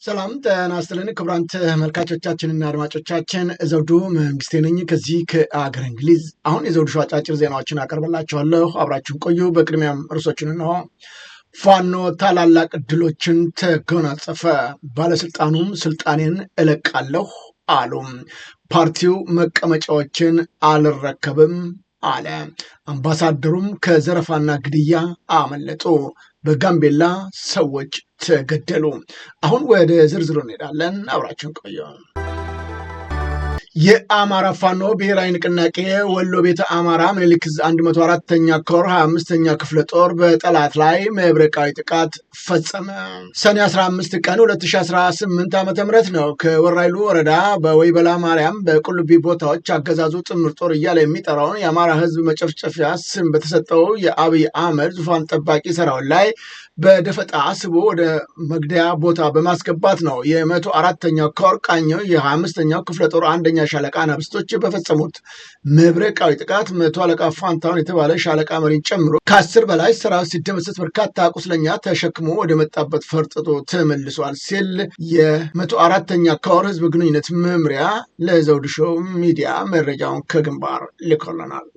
ሰላም ጤና ይስጥልን ክቡራን ተመልካቾቻችንና አድማጮቻችን ዘውዱ መንግስቴ ነኝ ከዚህ ከአገር እንግሊዝ። አሁን የዘውዱ ሾው አጫጭር ዜናዎችን አቀርብላችኋለሁ፣ አብራችሁን ቆዩ። በቅድሚያም ርዕሶቹን እንሆ። ፋኖ ታላላቅ ድሎችን ተጎናጸፈ፣ ባለስልጣኑም ስልጣኔን እለቃለሁ አሉ። ፓርቲው መቀመጫዎችን አልረከብም አለ። አምባሳደሩም ከዘረፋና ግድያ አመለጡ። በጋምቤላ ሰዎች ተገደሉ። አሁን ወደ ዝርዝሩ እንሄዳለን፣ አብራችሁን ቆዩ። የአማራ ፋኖ ብሔራዊ ንቅናቄ ወሎ ቤተ አማራ ምኒልክ ዕዝ 104ኛ ኮር 25ኛ ክፍለ ጦር በጠላት ላይ መብረቃዊ ጥቃት ፈጸመ። ሰኔ 15 ቀን 2018 ዓ.ም ነው ከወራይሉ ወረዳ በወይበላ ማርያም በቁልቢ ቦታዎች አገዛዙ ጥምር ጦር እያለ የሚጠራውን የአማራ ህዝብ መጨፍጨፊያ ስም በተሰጠው የአብይ አህመድ ዙፋን ጠባቂ ሰራዊት ላይ በደፈጣ ስቦ ወደ መግደያ ቦታ በማስገባት ነው የ104ኛው ኮር ቃኘው የ25ኛው ክፍለ ጦር አንደኛ ሻለቃ አናብስቶች በፈጸሙት መብረቃዊ ጥቃት 100 አለቃ ፋንታውን የተባለ ሻለቃ መሪን ጨምሮ ከ10 በላይ ሰራዊት ሲደመሰስ በርካታ ቁስለኛ ተሸክሞ ወደ መጣበት ፈርጥጦ ተመልሷል ሲል የ104ኛ ኮር ህዝብ ግንኙነት መምሪያ ለዘውዱ ሾው ሚዲያ መረጃውን ከግንባር ልኮልናል።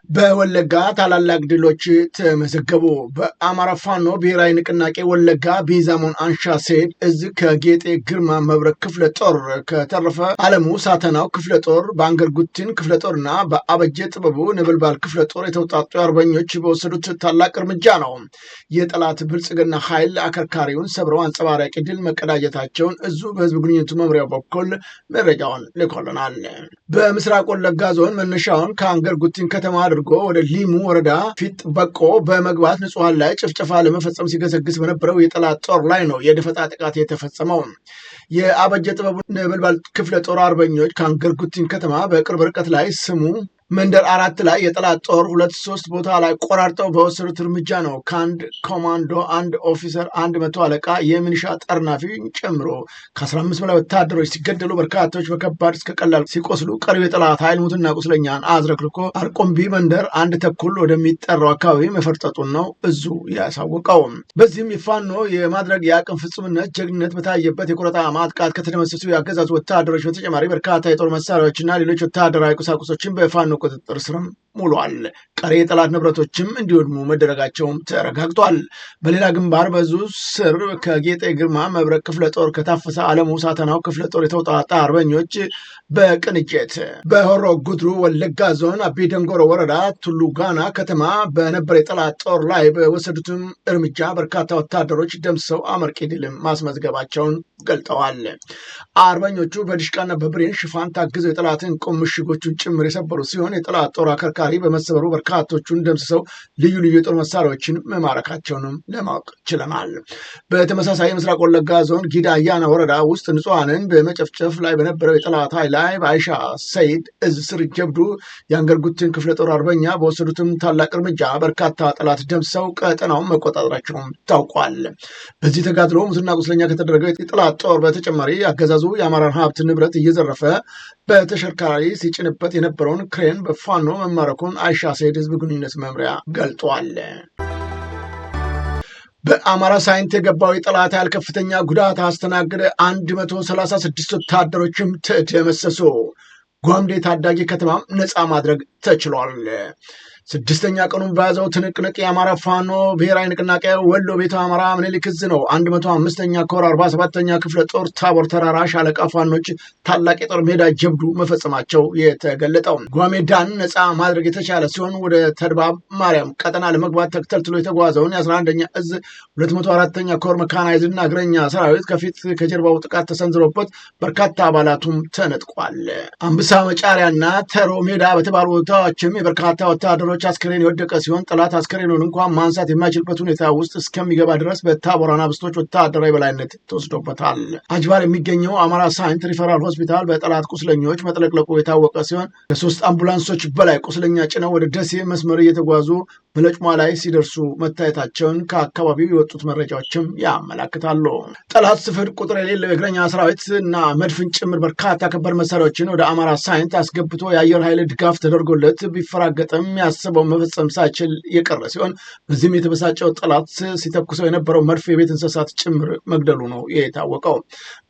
በወለጋ ታላላቅ ድሎች ተመዘገቡ። በአማራ ፋኖ ብሔራዊ ንቅናቄ ወለጋ ቢዛሞን አንሻ ሴድ እዝ ከጌጤ ግርማ መብረቅ ክፍለ ጦር ከተረፈ አለሙ ሳተናው ክፍለ ጦር በአንገር ጉቲን ክፍለ ጦርና በአበጀ ጥበቡ ነበልባል ክፍለ ጦር የተውጣጡ አርበኞች በወሰዱት ታላቅ እርምጃ ነው የጠላት ብልጽግና ኃይል አከርካሪውን ሰብረው አንጸባራቂ ድል መቀዳጀታቸውን እዙ በህዝብ ግንኙነቱ መምሪያው በኩል መረጃውን ልኮልናል። በምስራቅ ወለጋ ዞን መነሻውን ከአንገር ጉቲን ከተማ አድርጎ ወደ ሊሙ ወረዳ ፊት በቆ በመግባት ንጹሃን ላይ ጭፍጨፋ ለመፈጸም ሲገሰግስ በነበረው የጠላት ጦር ላይ ነው የደፈጣ ጥቃት የተፈጸመው። የአበጀ ጥበቡ ነበልባል ክፍለ ጦር አርበኞች ከአንገር ጉቲን ከተማ በቅርብ ርቀት ላይ ስሙ መንደር 4 ላይ የጠላት ጦር 2-3 ቦታ ላይ ቆራርጠው በወሰዱት እርምጃ ነው ከአንድ ኮማንዶ፣ አንድ ኦፊሰር፣ 100 አለቃ የሚኒሻ ጠርናፊ ጨምሮ ከ15 በላይ ወታደሮች ሲገደሉ በርካታዎች በከባድ እስከ ቀላል ሲቆስሉ ቀሪው የጠላት ኃይል ሙትና ቁስለኛን አዝረክርኮ አርቆምቢ መንደር 1 ወደሚጠራው አካባቢ መፈርጠጡን ነው እዙ ያሳወቀው። በዚህም የፋኖ የማድረግ የአቅም ፍጹምነት ጀግንነት በታየበት የቆረጣ ማጥቃት ከተደመሰሱ የአገዛዙ ወታደሮች በተጨማሪ በርካታ የጦር መሳሪያዎችና ሌሎች ወታደራዊ ቁሳቁሶችን በፋኖ ቁጥጥር ስርም ውሏል። ቀሪ የጠላት ንብረቶችም እንዲወድሙ መደረጋቸውም ተረጋግጧል። በሌላ ግንባር በዙ ስር ከጌጤ ግርማ መብረቅ ክፍለ ጦር ከታፈሰ አለሙ ሳተናው ክፍለ ጦር የተውጣጣ አርበኞች በቅንጅት በሆሮ ጉድሩ ወለጋ ዞን አቢ ደንጎሮ ወረዳ ቱሉ ጋና ከተማ በነበረ የጠላት ጦር ላይ በወሰዱትም እርምጃ በርካታ ወታደሮች ደምስሰው አመርቂ ድልም ማስመዝገባቸውን ገልጠዋል። አርበኞቹ በዲሽቃና በብሬን ሽፋን ታግዘው የጠላትን ቁም ምሽጎቹን ጭምር የሰበሩ ሲሆን የጠላት ጦር አከርካሪ በመሰበሩ በርካቶቹን ደምስሰው ልዩ ልዩ የጦር መሳሪያዎችን መማረካቸውንም ለማወቅ ችለናል። በተመሳሳይ ምስራቅ ወለጋ ዞን ጊዳ አያና ወረዳ ውስጥ ንጹሃንን በመጨፍጨፍ ላይ በነበረው የጠላት ኃይል ላይ በአይሻ ሰይድ እዝ ስር ጀብዱ የአንገር ጉትን ክፍለ ጦር አርበኛ በወሰዱትም ታላቅ እርምጃ በርካታ ጠላት ደምስሰው ቀጠናውን መቆጣጠራቸውም ታውቋል። በዚህ ተጋድሎ ሙትና ቁስለኛ ከተደረገው የጠላት ጦር በተጨማሪ አገዛዙ የአማራን ሀብት ንብረት እየዘረፈ በተሽከርካሪ ሲጭንበት የነበረውን ክሬን በፋኖ መማረኩን አይሻ ሰይድ ህዝብ ግንኙነት መምሪያ ገልጧል። በአማራ ሳይንት የገባው የጠላት ኃይል ከፍተኛ ጉዳት አስተናገደ። 136 ወታደሮችም ተደመሰሱ። ጓምዴ ታዳጊ ከተማም ነፃ ማድረግ ተችሏል። 6ኛ ቀኑን በያዘው ትንቅንቅ የአማራ ፋኖ ብሔራዊ ንቅናቄ ወሎ ቤተ አማራ ምኒልክ ዕዝ ነው 105ኛ ኮር 47ኛ ክፍለ ጦር ታቦር ተራራ ሻለቃ ፋኖች ታላቅ የጦር ሜዳ ጀብዱ መፈጸማቸው የተገለጠው። ጓሜዳን ነፃ ማድረግ የተቻለ ሲሆን ወደ ተድባብ ማርያም ቀጠና ለመግባት ተከታትሎ የተጓዘውን የ11ኛ ዕዝ 204ኛ ኮር መካናይዝድና እግረኛ ሰራዊት ከፊት ከጀርባው ጥቃት ተሰንዝሮበት በርካታ አባላቱም ተነጥቋል። አንበሳ መጫሪያና ተሮ ሜዳ በተባሉ ቦታዎችም የበርካታ ወታደሮች አስከሬን የወደቀ ሲሆን ጠላት አስከሬኑን እንኳን ማንሳት የማይችልበት ሁኔታ ውስጥ እስከሚገባ ድረስ በታቦር አናብስቶች ወታደራዊ በላይነት ተወስዶበታል። አጅባር የሚገኘው አማራ ሳይንት ሪፈራል ሆስፒታል በጠላት ቁስለኞች መጥለቅለቁ የታወቀ ሲሆን ከ3 አምቡላንሶች በላይ ቁስለኛ ጭነው ወደ ደሴ መስመር እየተጓዙ በለጭሟ ላይ ሲደርሱ መታየታቸውን ከአካባቢው የወጡት መረጃዎችም ያመላክታሉ። ጠላት ስፍር ቁጥር የሌለው የእግረኛ ሰራዊት እና መድፍን ጭምር በርካታ ከባድ መሳሪያዎችን ወደ አማራ ሳይንት አስገብቶ የአየር ኃይል ድጋፍ ተደርጎለት ቢፈራገጥም ያሰበው መፈጸም ሳይችል የቀረ ሲሆን በዚህም የተበሳጨው ጠላት ሲተኩሰው የነበረው መድፍ የቤት እንስሳት ጭምር መግደሉ ነው የታወቀው።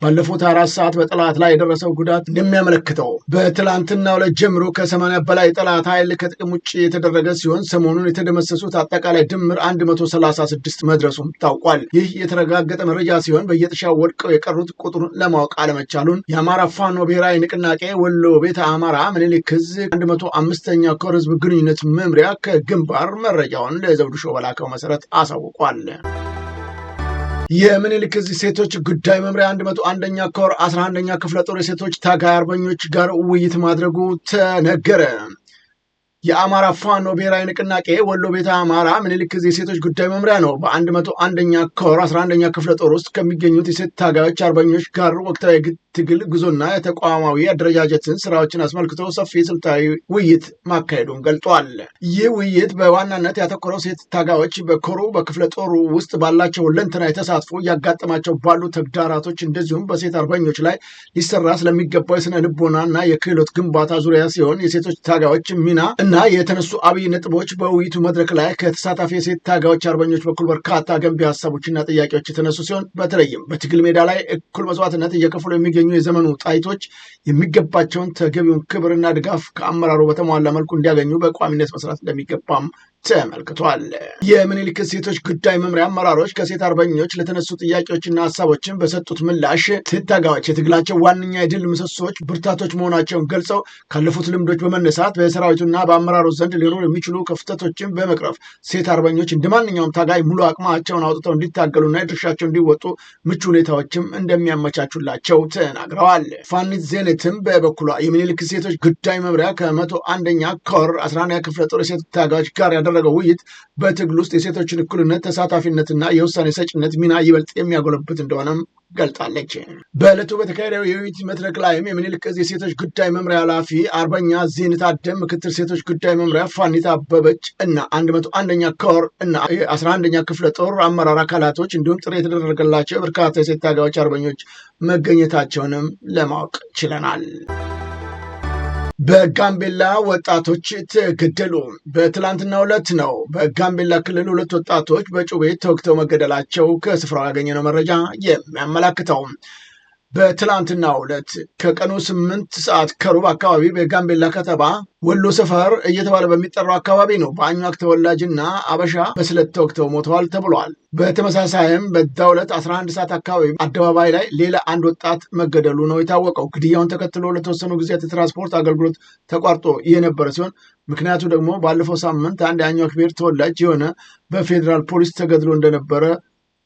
ባለፉት 4 ሰዓት በጠላት ላይ የደረሰው ጉዳት እንደሚያመለክተው በትላንትናው ዕለት ጀምሮ ከ80 በላይ ጠላት ኃይል ከጥቅም ውጭ የተደረገ ሲሆን ሰሞኑን የተደመሰሱት አጠቃላይ ድምር 136 መድረሱም ታውቋል። ይህ የተረጋገጠ መረጃ ሲሆን በየጥሻው ወድቀው የቀሩት ቁጥሩን ለማወቅ አለመቻሉን የአማራ ፋኖ ብሔራዊ ንቅናቄ ወሎ ቤተ አማራ ምኒልክ ዕዝ 105ኛ ኮር ህዝብ ግንኙነት መምሪያ ከግንባር መረጃውን ለዘውዱ ሾው በላከው መሰረት አሳውቋል። የምኒልክ ዕዝ ሴቶች ጉዳይ መምሪያ 101ኛ ኮር 11ኛ ክፍለ ጦር የሴቶች ታጋይ አርበኞች ጋር ውይይት ማድረጉ ተነገረ። የአማራ ፋኖ ብሔራዊ ንቅናቄ ወሎ ቤተ አማራ ምኒልክ ዕዝ የሴቶች ጉዳይ መምሪያ ነው በ101ኛ ኮር 11ኛ ክፍለ ጦር ውስጥ ከሚገኙት የሴት ታጋዮች አርበኞች ጋር ወቅታዊ ትግል ጉዞና የተቋማዊ አደረጃጀትን ስራዎችን አስመልክቶ ሰፊ ስልታዊ ውይይት ማካሄዱን ገልጧል። ይህ ውይይት በዋናነት ያተኮረው ሴት ታጋዮች በኮሩ በክፍለ ጦሩ ውስጥ ባላቸው ሁለንተናዊ ተሳትፎ እያጋጠማቸው ባሉ ተግዳራቶች እንደዚሁም በሴት አርበኞች ላይ ሊሰራ ስለሚገባው የስነ ልቦናና የክህሎት ግንባታ ዙሪያ ሲሆን የሴቶች ታጋዮች ሚና እና የተነሱ አብይ ነጥቦች በውይይቱ መድረክ ላይ ከተሳታፊ የሴት ታጋዮች አርበኞች በኩል በርካታ ገንቢ ሀሳቦችና ጥያቄዎች የተነሱ ሲሆን በተለይም በትግል ሜዳ ላይ እኩል መስዋዕትነት እየከፈሉ የሚገኙ የዘመኑ ጣይቶች የሚገባቸውን ተገቢውን ክብርና ድጋፍ ከአመራሩ በተሟላ መልኩ እንዲያገኙ በቋሚነት መስራት እንደሚገባም ተመልክቷል። የምኒልክ ዕዝ ሴቶች ጉዳይ መምሪያ አመራሮች ከሴት አርበኞች ለተነሱ ጥያቄዎችና ሀሳቦችን በሰጡት ምላሽ ሴት ታጋዮች የትግላቸው ዋነኛ የድል ምሰሶች ብርታቶች መሆናቸውን ገልጸው ካለፉት ልምዶች በመነሳት በሰራዊቱና በአመራሩ ዘንድ ሊኖሩ የሚችሉ ክፍተቶችን በመቅረፍ ሴት አርበኞች እንደ ማንኛውም ታጋይ ሙሉ አቅማቸውን አውጥተው እንዲታገሉና የድርሻቸው እንዲወጡ ምቹ ሁኔታዎችም እንደሚያመቻቹላቸው ተናግረዋል። ፋኒት ዜኔትም በበኩሏ የምኒልክ ዕዝ ሴቶች ጉዳይ መምሪያ ከ101ኛ ኮር 11ኛ ክፍለ ጦር የሴት ታጋዮች ጋር ያደረገው ውይይት በትግል ውስጥ የሴቶችን እኩልነት፣ ተሳታፊነትና የውሳኔ ሰጭነት ሚና ይበልጥ የሚያጎለብት እንደሆነም ገልጣለች። በዕለቱ በተካሄደው የውይይት መድረክ ላይም የምኒልክ ዕዝ የሴቶች ጉዳይ መምሪያ ኃላፊ አርበኛ ዜነት አደም፣ ምክትል ሴቶች ጉዳይ መምሪያ ፋኒት አበበች እና 101ኛ ኮር እና 11ኛ ክፍለ ጦር አመራር አካላቶች እንዲሁም ጥሪ የተደረገላቸው በርካታ የሴት ታጋዮች አርበኞች መገኘታቸውንም ለማወቅ ችለናል። በጋምቤላ ወጣቶች ተገደሉ። በትላንትናው ዕለት ነው በጋምቤላ ክልል 2 ወጣቶች በጩቤ ተወግተው መገደላቸው ከስፍራው ያገኘነው መረጃ የሚያመላክተው። በትላንትናው ዕለት ከቀኑ 8 ሰዓት ከሩብ አካባቢ በጋምቤላ ከተማ ወሎ ሰፈር እየተባለ በሚጠራው አካባቢ ነው በአኟክ ተወላጅና አበሻ በስለት ተወግተው ሞተዋል ተብሏል። በተመሳሳይም በዛው ዕለት 11 ሰዓት አካባቢ አደባባይ ላይ ሌላ አንድ ወጣት መገደሉ ነው የታወቀው። ግድያውን ተከትሎ ለተወሰኑ ጊዜያት የትራንስፖርት አገልግሎት ተቋርጦ የነበረ ሲሆን ምክንያቱ ደግሞ ባለፈው ሳምንት አንድ የአኟክ ብሔር ተወላጅ የሆነ በፌዴራል ፖሊስ ተገድሎ እንደነበረ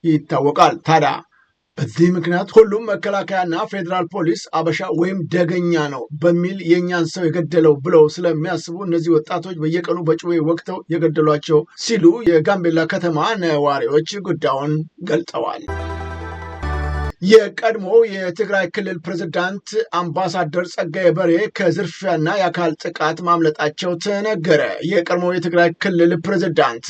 ይታወቃል። ታዲያ በዚህ ምክንያት ሁሉም መከላከያና ፌዴራል ፖሊስ አበሻ ወይም ደገኛ ነው በሚል የእኛን ሰው የገደለው ብለው ስለሚያስቡ እነዚህ ወጣቶች በየቀኑ በጩቤ ወቅተው የገደሏቸው ሲሉ የጋምቤላ ከተማ ነዋሪዎች ጉዳዩን ገልጠዋል። የቀድሞ የትግራይ ክልል ፕሬዝዳንት አምባሳደር ጸጋዬ በርሄ ከዝርፊያና የአካል ጥቃት ማምለጣቸው ተነገረ። የቀድሞ የትግራይ ክልል ፕሬዝዳንት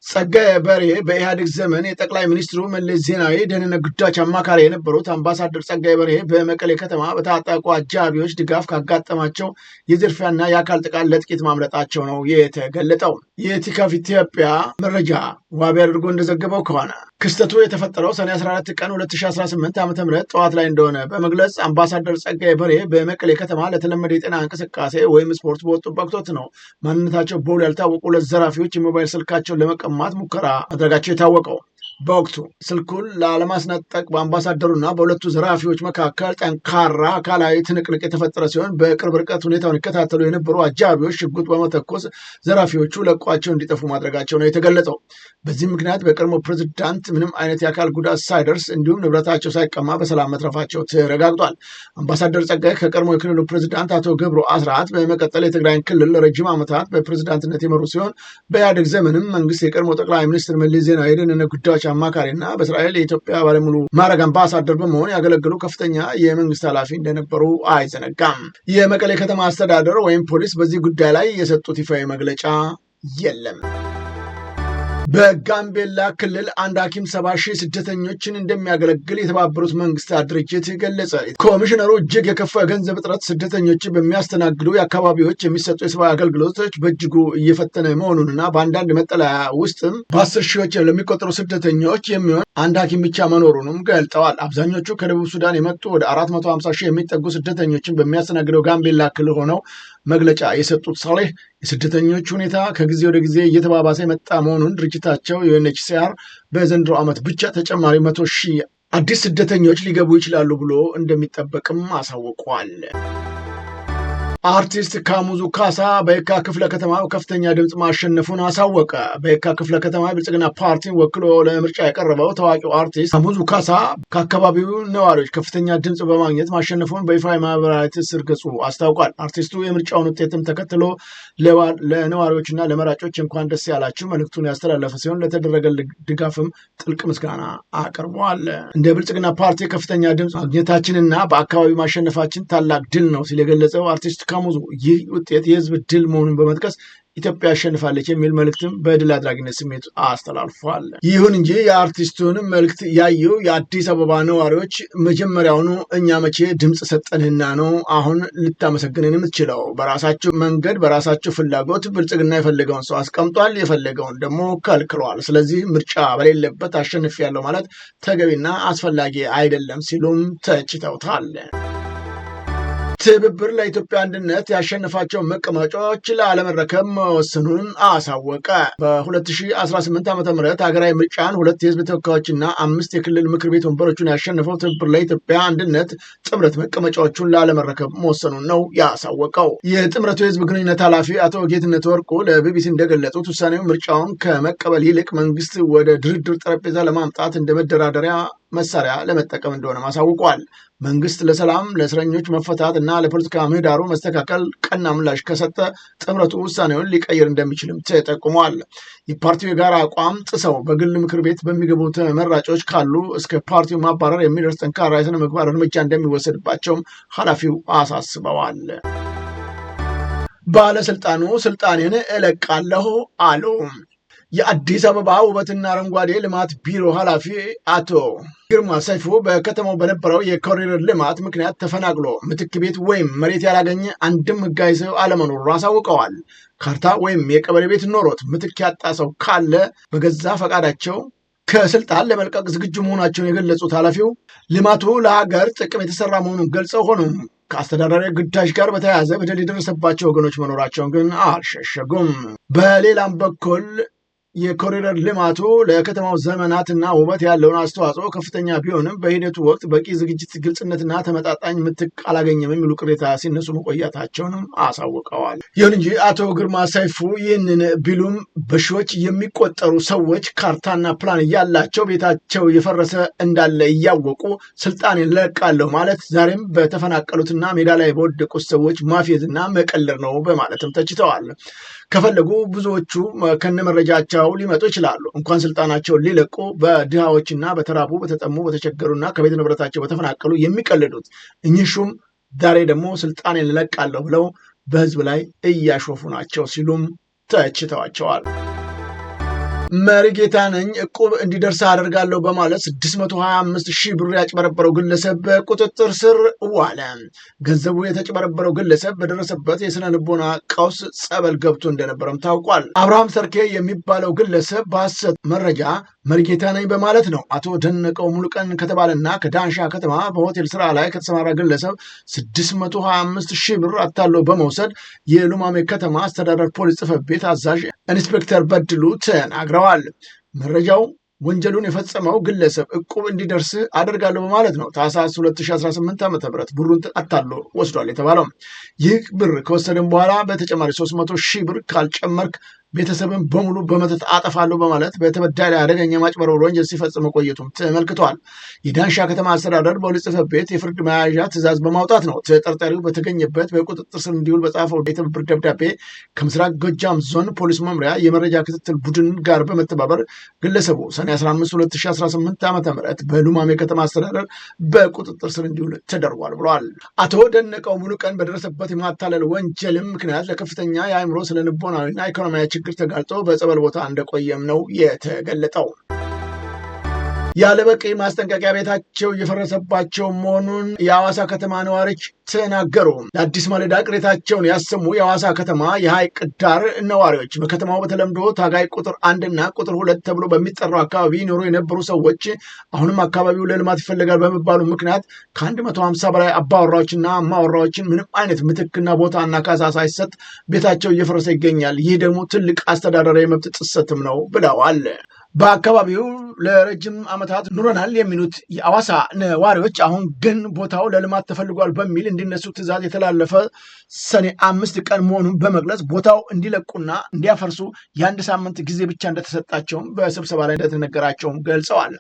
ጸጋዬ በርሄ በኢህአዴግ ዘመን የጠቅላይ ሚኒስትሩ መለስ ዜናዊ ደህንነት ጉዳዮች አማካሪ የነበሩት አምባሳደር ጸጋዬ በርሄ በመቀሌ ከተማ በታጠቁ አጃቢዎች ድጋፍ ካጋጠማቸው የዝርፊያና የአካል ጥቃት ለጥቂት ማምለጣቸው ነው የተገለጠው። የቲካፍ ኢትዮጵያ መረጃ ዋቢ አድርጎ እንደዘገበው ከሆነ ክስተቱ የተፈጠረው ሰኔ 14 ቀን 2018 ዓ.ም ጠዋት ላይ እንደሆነ በመግለጽ አምባሳደር ጸጋዬ በርሄ በመቀሌ ከተማ ለተለመደ የጤና እንቅስቃሴ ወይም ስፖርት በወጡበት ወቅት ነው ማንነታቸው በውል ያልታወቁ 2 ዘራፊዎች የሞባይል ስልካቸውን ለመቀማት ሙከራ ማድረጋቸው የታወቀው። በወቅቱ ስልኩን ላለማስነጠቅ በአምባሳደሩና በሁለቱ ዘራፊዎች መካከል ጠንካራ አካላዊ ትንቅንቅ የተፈጠረ ሲሆን በቅርብ ርቀት ሁኔታውን ይከታተሉ የነበሩ አጃቢዎች ሽጉጥ በመተኮስ ዘራፊዎቹ ለቋቸው እንዲጠፉ ማድረጋቸው ነው የተገለጸው። በዚህ ምክንያት በቀድሞ ፕሬዝዳንት ምንም አይነት የአካል ጉዳት ሳይደርስ እንዲሁም ንብረታቸው ሳይቀማ በሰላም መትረፋቸው ተረጋግጧል። አምባሳደር ጸጋዬ ከቀድሞ የክልሉ ፕሬዝዳንት አቶ ገብሩ አስራት በመቀጠል የትግራይን ክልል ለረጅም ዓመታት በፕሬዝዳንትነት የመሩ ሲሆን በኢህአዴግ ዘመንም መንግስት የቀድሞ ጠቅላይ ሚኒስትር መለስ ዜናዊ የደህንነት ጉዳዮች አማካሪና በእስራኤል የኢትዮጵያ ባለሙሉ ማዕረግ አምባሳደር በመሆን ያገለግሉ ከፍተኛ የመንግስት ኃላፊ እንደነበሩ አይዘነጋም። የመቀሌ ከተማ አስተዳደር ወይም ፖሊስ በዚህ ጉዳይ ላይ የሰጡት ይፋዊ መግለጫ የለም። በጋምቤላ ክልል አንድ ሐኪም 70,000 ስደተኞችን እንደሚያገለግል የተባበሩት መንግስታት ድርጅት ገለጸ። ኮሚሽነሩ እጅግ የከፋ የገንዘብ እጥረት ስደተኞችን በሚያስተናግዱ የአካባቢዎች የሚሰጡ የሰብአዊ አገልግሎቶች በእጅጉ እየፈተነ መሆኑንና በአንዳንድ መጠለያ ውስጥም በ10 ሺዎች ለሚቆጠሩ ስደተኞች የሚሆን አንድ ሐኪም ብቻ መኖሩንም ገልጠዋል። አብዛኞቹ ከደቡብ ሱዳን የመጡ ወደ 450,000 የሚጠጉ ስደተኞችን በሚያስተናግደው ጋምቤላ ክልል ሆነው መግለጫ የሰጡት ሳሌህ የስደተኞች ሁኔታ ከጊዜ ወደ ጊዜ እየተባባሰ የመጣ መሆኑን ድርጅታቸው ዩኤንኤችሲአር በዘንድሮ ዓመት ብቻ ተጨማሪ 100,000 አዲስ ስደተኞች ሊገቡ ይችላሉ ብሎ እንደሚጠበቅም አሳውቋል። አርቲስት ካሙዙ ካሳ በየካ ክፍለ ከተማ ከፍተኛ ድምፅ ማሸነፉን አሳወቀ። በየካ ክፍለ ከተማ ብልጽግና ፓርቲን ወክሎ ለምርጫ የቀረበው ታዋቂው አርቲስት ካሙዙ ካሳ ከአካባቢው ነዋሪዎች ከፍተኛ ድምፅ በማግኘት ማሸነፉን በይፋ ማህበራዊ ትስስር ገጹ አስታውቋል። አርቲስቱ የምርጫውን ውጤትም ተከትሎ ለነዋሪዎችና ለመራጮች እንኳን ደስ ያላችሁ መልእክቱን ያስተላለፈ ሲሆን ለተደረገ ድጋፍም ጥልቅ ምስጋና አቅርበዋል። እንደ ብልጽግና ፓርቲ ከፍተኛ ድምፅ ማግኘታችንና በአካባቢው ማሸነፋችን ታላቅ ድል ነው ሲል የገለጸው አርቲስት ካሙዙ ይህ ውጤት የህዝብ ድል መሆኑን በመጥቀስ ኢትዮጵያ ያሸንፋለች የሚል መልእክትም በድል አድራጊነት ስሜት አስተላልፏል። ይሁን እንጂ የአርቲስቱን መልእክት ያዩ የአዲስ አበባ ነዋሪዎች መጀመሪያውኑ እኛ መቼ ድምፅ ሰጠንህና ነው አሁን ልታመሰግንን የምትችለው? በራሳቸው መንገድ በራሳቸው ፍላጎት ብልጽግና የፈለገውን ሰው አስቀምጧል፣ የፈለገውን ደግሞ ከልክሏል። ስለዚህ ምርጫ በሌለበት አሸንፊያለሁ ማለት ተገቢና አስፈላጊ አይደለም ሲሉም ተችተውታል። ትብብር ለኢትዮጵያ አንድነት ያሸነፋቸው መቀመጫዎች ላለመረከብ መወሰኑን አሳወቀ። በ2018 ዓ.ም ሀገራዊ ምርጫን 2 የህዝብ ተወካዮችና 5 የክልል ምክር ቤት ወንበሮችን ያሸነፈው ትብብር ለኢትዮጵያ አንድነት ጥምረት መቀመጫዎቹን ላለመረከብ መወሰኑን ነው ያሳወቀው። የጥምረቱ የህዝብ ግንኙነት ኃላፊ አቶ ጌትነት ወርቁ ለቢቢሲ እንደገለጹት ውሳኔው ምርጫውን ከመቀበል ይልቅ መንግስት ወደ ድርድር ጠረጴዛ ለማምጣት እንደ መደራደሪያ መሳሪያ ለመጠቀም እንደሆነ አሳውቋል። መንግስት ለሰላም ለእስረኞች መፈታት እና ለፖለቲካ ምህዳሩ መስተካከል ቀና ምላሽ ከሰጠ ጥምረቱ ውሳኔውን ሊቀይር እንደሚችልም ተጠቁሟል። የፓርቲው የጋራ አቋም ጥሰው በግል ምክር ቤት በሚገቡ ተመራጮች ካሉ እስከ ፓርቲው ማባረር የሚደርስ ጠንካራ የሥነ ምግባር እርምጃ እንደሚወሰድባቸውም ኃላፊው አሳስበዋል። ባለስልጣኑ ስልጣኔን እለቃለሁ አሉ። የአዲስ አበባ ውበትና አረንጓዴ ልማት ቢሮ ኃላፊ አቶ ግርማ ሰይፉ በከተማው በነበረው የኮሪደር ልማት ምክንያት ተፈናቅሎ ምትክ ቤት ወይም መሬት ያላገኘ አንድም ህጋዊ ሰው አለመኖሩን አሳውቀዋል። ካርታ ወይም የቀበሌ ቤት ኖሮት ምትክ ያጣ ሰው ካለ በገዛ ፈቃዳቸው ከስልጣን ለመልቀቅ ዝግጁ መሆናቸውን የገለጹት ኃላፊው ልማቱ ለሀገር ጥቅም የተሰራ መሆኑን ገልጸው ሆኖም ከአስተዳዳሪ ግዳጅ ጋር በተያያዘ በደል የደረሰባቸው ወገኖች መኖራቸውን ግን አልሸሸጉም። በሌላም በኩል የኮሪደር ልማቱ ለከተማው ዘመናትና ውበት ያለውን አስተዋጽኦ ከፍተኛ ቢሆንም በሂደቱ ወቅት በቂ ዝግጅት፣ ግልጽነትና ተመጣጣኝ ምትክ አላገኘም የሚሉ ቅሬታ ሲነሱ መቆየታቸውንም አሳውቀዋል። ይሁን እንጂ አቶ ግርማ ሰይፉ ይህንን ቢሉም በሺዎች የሚቆጠሩ ሰዎች ካርታና ፕላን እያላቸው ቤታቸው የፈረሰ እንዳለ እያወቁ ስልጣን ለቃለሁ ማለት ዛሬም በተፈናቀሉትና ሜዳ ላይ በወደቁት ሰዎች ማፌዝና መቀለር ነው በማለትም ተችተዋል። ከፈለጉ ብዙዎቹ ከነመረጃቸው ሊመጡ ይችላሉ። እንኳን ስልጣናቸውን ሊለቁ በድሃዎችና በተራቡ በተጠሙ በተቸገሩና ከቤት ንብረታቸው በተፈናቀሉ የሚቀልዱት እኚህ ሹም ዛሬ ደግሞ ስልጣኔን እለቃለሁ ብለው በህዝብ ላይ እያሾፉ ናቸው ሲሉም ተችተዋቸዋል። መሪጌታ ነኝ ዕቁብ እንዲደርስ አደርጋለሁ በማለት 625,000 ብር ያጭበረበረው ግለሰብ በቁጥጥር ስር ዋለ። ገንዘቡ የተጭበረበረው ግለሰብ በደረሰበት የስነ ልቦና ቀውስ ጸበል ገብቶ እንደነበረም ታውቋል። አብርሃም ሰርኬ የሚባለው ግለሰብ በሐሰት መረጃ መሪጌታ ነኝ በማለት ነው አቶ ደነቀው ሙሉቀን ከተባለና ከዳንሻ ከተማ በሆቴል ስራ ላይ ከተሰማራ ግለሰብ 625,000 ብር አታሎ በመውሰድ የሉማሜ ከተማ አስተዳደር ፖሊስ ጽሕፈት ቤት አዛዥ ኢንስፔክተር በድሉ ተናግረዋል። መረጃው ወንጀሉን የፈጸመው ግለሰብ ዕቁብ እንዲደርስ አደርጋለሁ በማለት ነው ታህሳስ 2018 ዓ.ም ብሩን አታሎ ወስዷል የተባለው። ይህ ብር ከወሰደን በኋላ በተጨማሪ 300,000 ብር ካልጨመርክ ቤተሰብን በሙሉ በመተት አጠፋለሁ በማለት በተበዳይ ላይ አደገኛ ማጭበርበር ወንጀል ሲፈጽም መቆየቱም ተመልክቷል። የዳንሻ ከተማ አስተዳደር ፖሊስ ጽሕፈት ቤት የፍርድ መያዣ ትዕዛዝ በማውጣት ነው ተጠርጣሪው በተገኘበት በቁጥጥር ስር እንዲውል በጻፈው የትብብር ደብዳቤ ከምስራቅ ጎጃም ዞን ፖሊስ መምሪያ የመረጃ ክትትል ቡድን ጋር በመተባበር ግለሰቡ ሰኔ 15 2018 ዓ.ም በሉማሜ ከተማ አስተዳደር በቁጥጥር ስር እንዲውል ተደርጓል ብለዋል። አቶ ደነቀው ሙሉቀን በደረሰበት የማታለል ወንጀልም ምክንያት ለከፍተኛ የአእምሮ ስነ ልቦናዊና ኢኮኖሚያዊ ችግር ችግር ተጋልጦ በጸበል ቦታ እንደቆየም ነው የተገለጠው። ያለበቂ ማስጠንቀቂያ ቤታቸው እየፈረሰባቸው መሆኑን የሐዋሳ ከተማ ነዋሪዎች ተናገሩ። ለአዲስ ማለዳ ቅሬታቸውን ያሰሙ የሐዋሳ ከተማ የሐይቅ ዳር ነዋሪዎች በከተማው በተለምዶ ታጋይ ቁጥር 1 እና ቁጥር 2 ተብሎ በሚጠራው አካባቢ ይኖሩ የነበሩ ሰዎች አሁንም አካባቢው ለልማት ይፈልጋል በመባሉ ምክንያት ከ150 በላይ አባወራዎችና ማወራዎችን ምንም አይነት ምትክና ቦታና ካሳ ሳይሰጥ ቤታቸው እየፈረሰ ይገኛል። ይህ ደግሞ ትልቅ አስተዳደራዊ መብት ጥሰትም ነው ብለዋል። በአካባቢው ለረጅም ዓመታት ኑረናል የሚሉት የሐዋሳ ነዋሪዎች አሁን ግን ቦታው ለልማት ተፈልጓል በሚል እንዲነሱ ትዕዛዝ የተላለፈ ሰኔ 5 ቀን መሆኑን በመግለጽ ቦታው እንዲለቁና እንዲያፈርሱ የ1 ሳምንት ጊዜ ብቻ እንደተሰጣቸውም በስብሰባ ላይ እንደተነገራቸውም ገልጸዋል።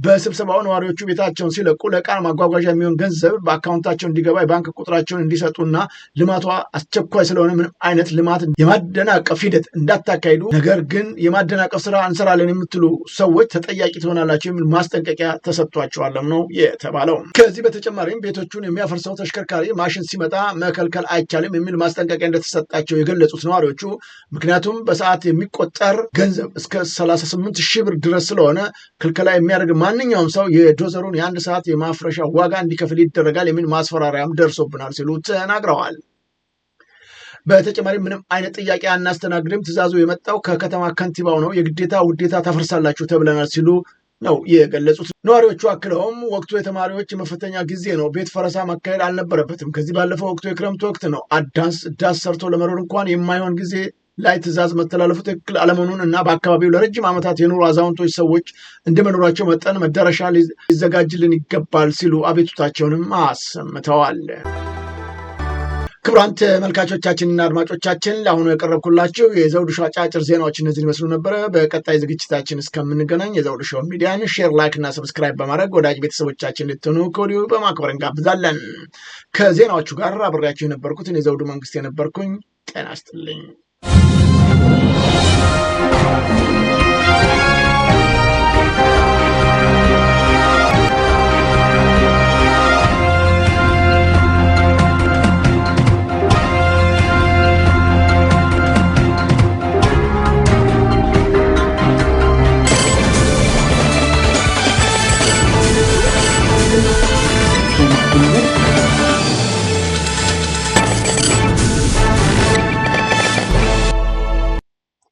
በስብሰባው ነዋሪዎቹ ቤታቸውን ሲለቁ ለዕቃ ማጓጓዣ የሚሆን ገንዘብ በአካውንታቸው እንዲገባ የባንክ ቁጥራቸውን እንዲሰጡና ልማቷ አስቸኳይ ስለሆነ ምንም አይነት ልማት የማደናቀፍ ሂደት እንዳታካሂዱ፣ ነገር ግን የማደናቀፍ ስራ እንሰራለን የምትሉ ሰዎች ተጠያቂ ትሆናላቸው የሚል ማስጠንቀቂያ ተሰጥቷቸዋለም ነው የተባለው። ከዚህ በተጨማሪም ቤቶቹን የሚያፈርሰው ተሽከርካሪ ማሽን ሲመጣ መከልከል አይቻልም የሚል ማስጠንቀቂያ እንደተሰጣቸው የገለጹት ነዋሪዎቹ ምክንያቱም በሰዓት የሚቆጠር ገንዘብ እስከ 38,000 ብር ድረስ ስለሆነ ክልከላ የሚያደርግ ማንኛውም ሰው የዶዘሩን የ1 ሰዓት የማፍረሻ ዋጋ እንዲከፍል ይደረጋል የሚል ማስፈራሪያም ደርሶብናል ሲሉ ተናግረዋል። በተጨማሪ ምንም አይነት ጥያቄ አናስተናግድም፣ ትዕዛዙ የመጣው ከከተማ ከንቲባው ነው፣ የግዴታ ውዴታ ታፈርሳላችሁ ተብለናል ሲሉ ነው የገለጹት። ነዋሪዎቹ አክለውም ወቅቱ የተማሪዎች የመፈተኛ ጊዜ ነው፣ ቤት ፈረሳ መካሄድ አልነበረበትም። ከዚህ ባለፈው ወቅቱ የክረምት ወቅት ነው፣ ዳስ ሰርቶ ለመኖር እንኳን የማይሆን ጊዜ ላይ ትዕዛዝ መተላለፉ ትክክል አለመሆኑን እና በአካባቢው ለረጅም ዓመታት የኖሩ አዛውንቶች ሰዎች እንደመኖራቸው መጠን መዳረሻ ሊዘጋጅልን ይገባል ሲሉ አቤቱታቸውንም አሰምተዋል። ክቡራን ተመልካቾቻችንና አድማጮቻችን ለአሁኑ ያቀረብኩላችሁ የዘውዱ ሾው አጫጭር ዜናዎች እነዚህን ይመስሉ ነበረ። በቀጣይ ዝግጅታችን እስከምንገናኝ የዘውዱ ሾው ሚዲያን ሼር፣ ላይክ እና ሰብስክራይብ በማድረግ ወዳጅ ቤተሰቦቻችን ልትሆኑ ከወዲሁ በማክበር እንጋብዛለን። ከዜናዎቹ ጋር አብሬያችሁ የነበርኩትን የዘውዱ መንግስት የነበርኩኝ። ጤና ይስጥልኝ።